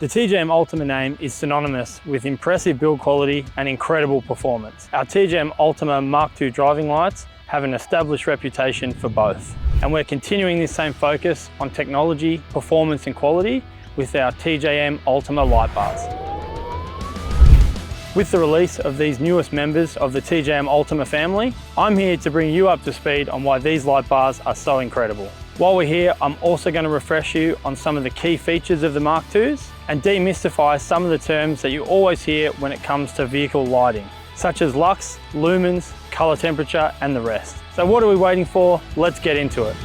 The TJM Ultima name is synonymous with impressive build quality and incredible performance. Our TJM Ultima Mark II driving lights have an established reputation for both. And we're continuing this same focus on technology, performance and quality with our TJM Ultima light bars. With the release of these newest members of the TJM Ultima family, I'm here to bring you up to speed on why these light bars are so incredible. While we're here, I'm also going to refresh you on some of the key features of the Mark IIs and demystify some of the terms that you always hear when it comes to vehicle lighting, such as lux, lumens, color temperature, and the rest. So what are we waiting for? Let's get into it.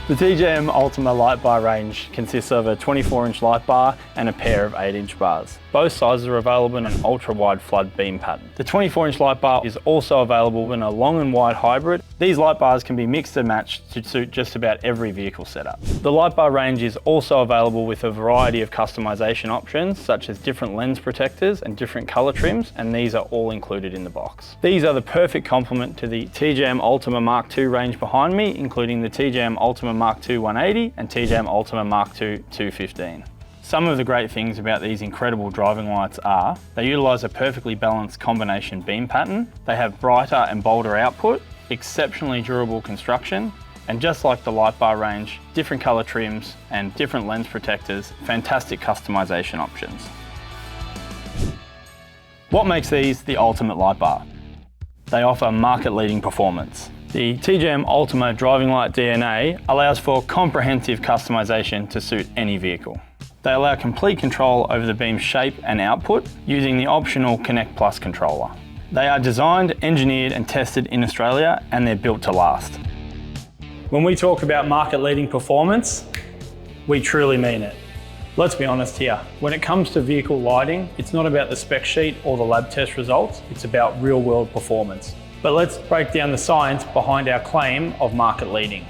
The TJM Ultima light bar range consists of a 24-inch light bar and a pair of 8-inch bars. Both sizes are available in an ultra-wide flood beam pattern. The 24-inch light bar is also available in a long and wide hybrid. These light bars can be mixed and matched to suit just about every vehicle setup. The light bar range is also available with a variety of customization options, such as different lens protectors and different color trims, and these are all included in the box. These are the perfect complement to the TJM Ultima Mark II range behind me, including the TJM Ultima Mark II 180 and TJM Ultima Mark II 215. Some of the great things about these incredible driving lights are they utilise a perfectly balanced combination beam pattern, they have brighter and bolder output, exceptionally durable construction, and just like the light bar range, different colour trims and different lens protectors, fantastic customisation options. What makes these the ultimate light bar? They offer market-leading performance. The TJM Ultima driving light DNA allows for comprehensive customisation to suit any vehicle. They allow complete control over the beam's shape and output using the optional Connect Plus controller. They are designed, engineered and tested in Australia, and they're built to last. When we talk about market-leading performance, we truly mean it. Let's be honest here, when it comes to vehicle lighting, it's not about the spec sheet or the lab test results, it's about real-world performance. But let's break down the science behind our claim of market-leading.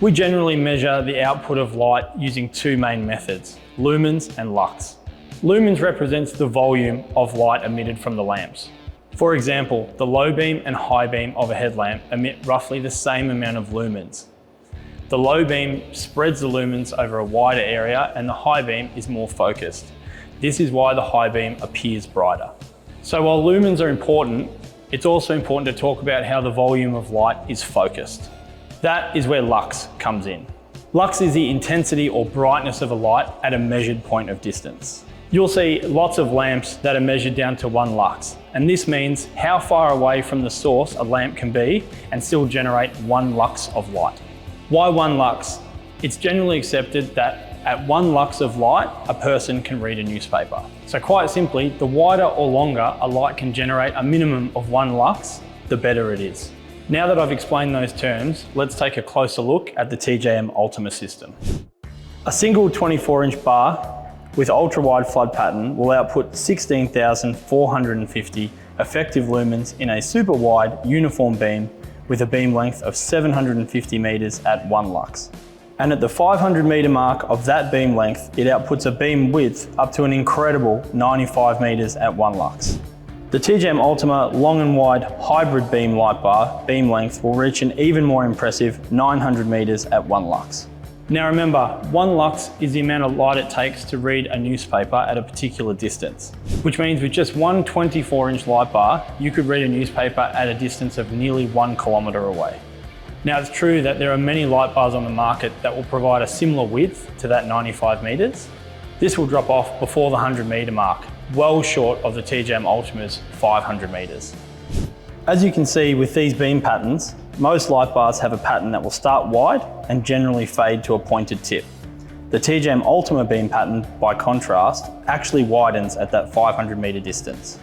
We generally measure the output of light using two main methods, lumens and lux. Lumens represents the volume of light emitted from the lamps. For example, the low beam and high beam of a headlamp emit roughly the same amount of lumens. The low beam spreads the lumens over a wider area and the high beam is more focused. This is why the high beam appears brighter. So while lumens are important, it's also important to talk about how the volume of light is focused. That is where lux comes in. Lux is the intensity or brightness of a light at a measured point of distance. You'll see lots of lamps that are measured down to 1 lux, and this means how far away from the source a lamp can be and still generate 1 lux of light. Why 1 lux? It's generally accepted that at 1 lux of light, a person can read a newspaper. So quite simply, the wider or longer a light can generate a minimum of 1 lux, the better it is. Now that I've explained those terms, let's take a closer look at the TJM Ultima system. A single 24-inch bar with ultra-wide flood pattern will output 16,450 effective lumens in a super wide uniform beam with a beam length of 750 meters at 1 lux. And at the 500 meter mark of that beam length, it outputs a beam width up to an incredible 95 meters at 1 lux. The TJM Ultima long and wide hybrid beam light bar beam length will reach an even more impressive 900 meters at 1 lux. Now remember, 1 lux is the amount of light it takes to read a newspaper at a particular distance, which means with just one 24-inch light bar, you could read a newspaper at a distance of nearly 1 kilometre away. Now it's true that there are many light bars on the market that will provide a similar width to that 95 meters. This will drop off before the 100 meter mark, well short of the TJM Ultima's 500 meters. As you can see with these beam patterns, most light bars have a pattern that will start wide and generally fade to a pointed tip. The TJM Ultima beam pattern, by contrast, actually widens at that 500 meter distance.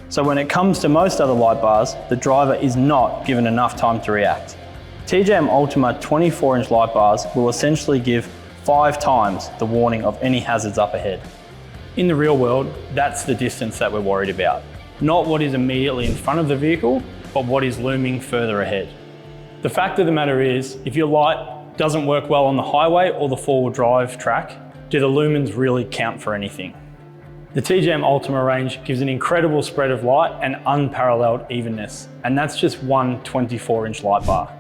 So when it comes to most other light bars, the driver is not given enough time to react. TJM Ultima 24-inch light bars will essentially give 5 times the warning of any hazards up ahead. In the real world, that's the distance that we're worried about. Not what is immediately in front of the vehicle, but what is looming further ahead. The fact of the matter is, if your light doesn't work well on the highway or the four-wheel drive track, do the lumens really count for anything? The TJM Ultima range gives an incredible spread of light and unparalleled evenness, and that's just one 24-inch light bar.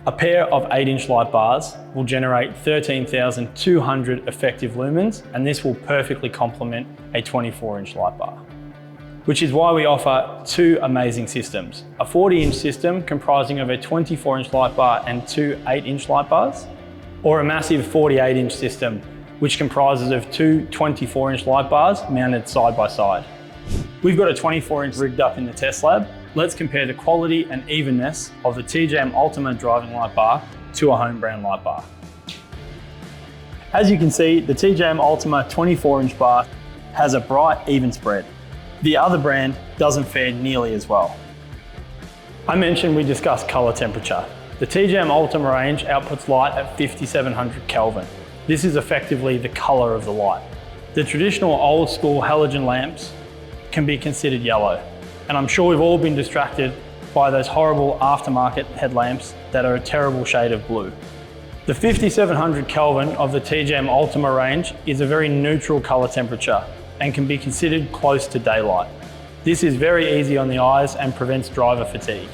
A pair of 8-inch light bars will generate 13,200 effective lumens, and this will perfectly complement a 24-inch light bar. Which is why we offer two amazing systems. A 40-inch system comprising of a 24-inch light bar and two 8-inch light bars, or a massive 48-inch system which comprises of two 24-inch light bars mounted side by side. We've got a 24-inch rigged up in the test lab. Let's compare the quality and evenness of the TJM Ultima driving light bar to a home brand light bar. As you can see, the TJM Ultima 24-inch bar has a bright, even spread. The other brand doesn't fare nearly as well. I mentioned we discussed color temperature. The TJM Ultima range outputs light at 5700 Kelvin. This is effectively the color of the light. The traditional old school halogen lamps can be considered yellow, and I'm sure we've all been distracted by those horrible aftermarket headlamps that are a terrible shade of blue. The 5700 Kelvin of the TJM Ultima range is a very neutral color temperature and can be considered close to daylight. This is very easy on the eyes and prevents driver fatigue.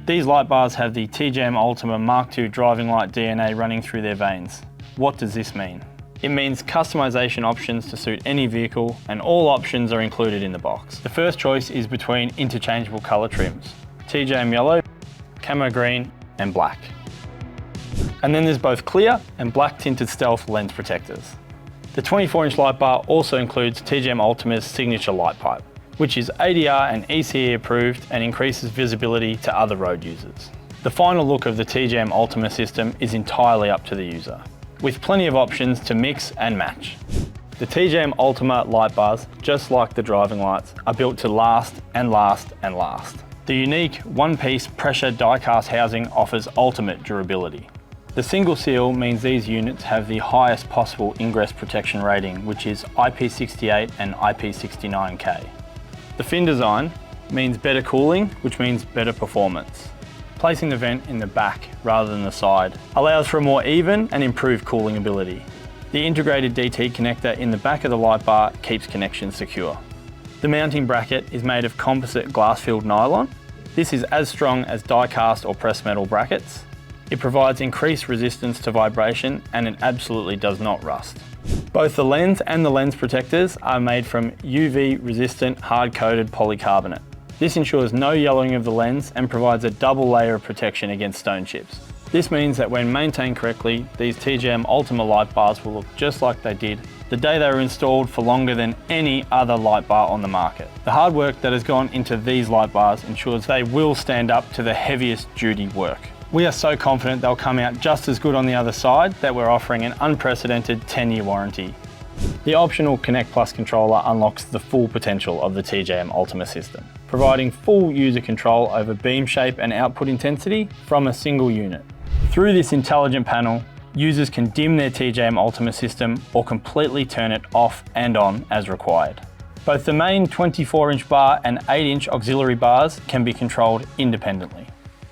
These light bars have the TJM Ultima Mark II driving light DNA running through their veins. What does this mean? It means customization options to suit any vehicle, and all options are included in the box. The first choice is between interchangeable color trims: TJM yellow, camo green, and black. And then there's both clear and black tinted stealth lens protectors. The 24-inch light bar also includes TJM Ultima's signature light pipe, which is ADR and ECE approved and increases visibility to other road users. The final look of the TJM Ultima system is entirely up to the user, with plenty of options to mix and match. The TJM Ultima light bars, just like the driving lights, are built to last and last and last. The unique one-piece pressure die-cast housing offers ultimate durability. The single seal means these units have the highest possible ingress protection rating, which is IP68 and IP69K. The fin design means better cooling, which means better performance. Placing the vent in the back rather than the side allows for a more even and improved cooling ability. The integrated DT connector in the back of the light bar keeps connections secure. The mounting bracket is made of composite glass-filled nylon. This is as strong as die-cast or pressed metal brackets. It provides increased resistance to vibration, and it absolutely does not rust. Both the lens and the lens protectors are made from UV-resistant hard-coated polycarbonate. This ensures no yellowing of the lens and provides a double layer of protection against stone chips. This means that when maintained correctly, these TJM Ultima light bars will look just like they did the day they were installed for longer than any other light bar on the market. The hard work that has gone into these light bars ensures they will stand up to the heaviest duty work. We are so confident they'll come out just as good on the other side that we're offering an unprecedented 10-year warranty. The optional Connect Plus controller unlocks the full potential of the TJM Ultima system, providing full user control over beam shape and output intensity from a single unit. Through this intelligent panel, users can dim their TJM Ultima system or completely turn it off and on as required. Both the main 24-inch bar and 8-inch auxiliary bars can be controlled independently.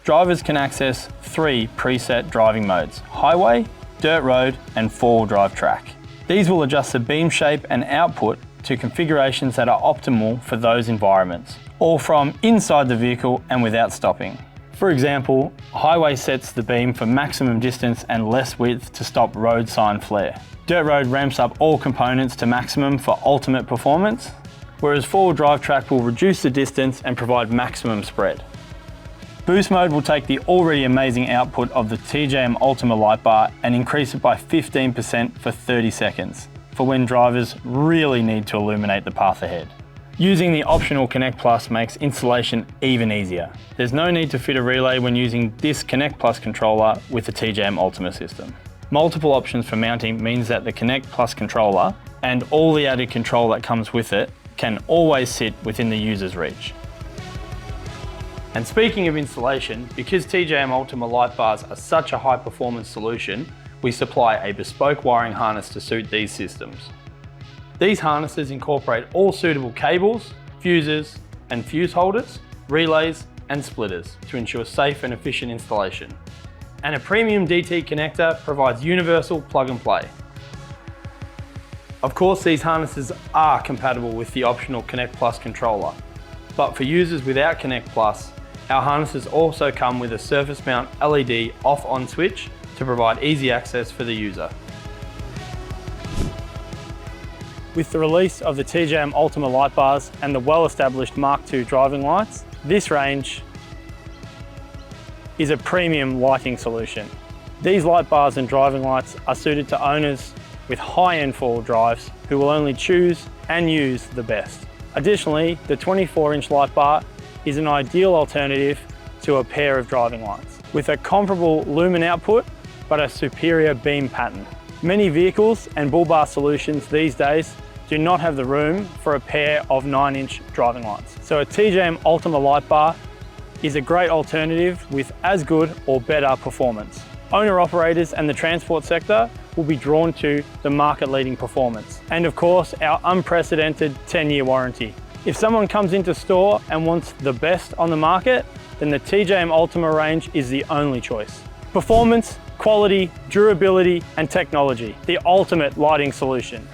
Drivers can access 3 preset driving modes: highway, dirt road, and 4-wheel drive track. These will adjust the beam shape and output to configurations that are optimal for those environments, all from inside the vehicle and without stopping. For example, highway sets the beam for maximum distance and less width to stop road sign flare. Dirt road ramps up all components to maximum for ultimate performance, whereas 4-wheel drive track will reduce the distance and provide maximum spread. Boost mode will take the already amazing output of the TJM Ultima light bar and increase it by 15% for 30 seconds, for when drivers really need to illuminate the path ahead. Using the optional Connect Plus makes installation even easier. There's no need to fit a relay when using this Connect Plus controller with the TJM Ultima system. Multiple options for mounting means that the Connect Plus controller and all the added control that comes with it can always sit within the user's reach. And speaking of installation, because TJM Ultima light bars are such a high performance solution, we supply a bespoke wiring harness to suit these systems. These harnesses incorporate all suitable cables, fuses and fuse holders, relays and splitters to ensure safe and efficient installation. And a premium DT connector provides universal plug and play. Of course, these harnesses are compatible with the optional Connect Plus controller, but for users without Connect Plus, Our harnesses also come with a surface mount LED off-on switch to provide easy access for the user. With the release of the TJM Ultima light bars and the well-established Mark II driving lights, this range is a premium lighting solution. These light bars and driving lights are suited to owners with high-end four-wheel drives who will only choose and use the best. Additionally, the 24-inch light bar is an ideal alternative to a pair of driving lights, with a comparable lumen output but a superior beam pattern. Many vehicles and bull bar solutions these days do not have the room for a pair of 9-inch driving lights. So a TJM Ultima light bar is a great alternative with as good or better performance. Owner-operators and the transport sector will be drawn to the market-leading performance. And of course, our unprecedented 10-year warranty. If someone comes into store and wants the best on the market, then the TJM Ultima range is the only choice. Performance, quality, durability, and technology, the ultimate lighting solution.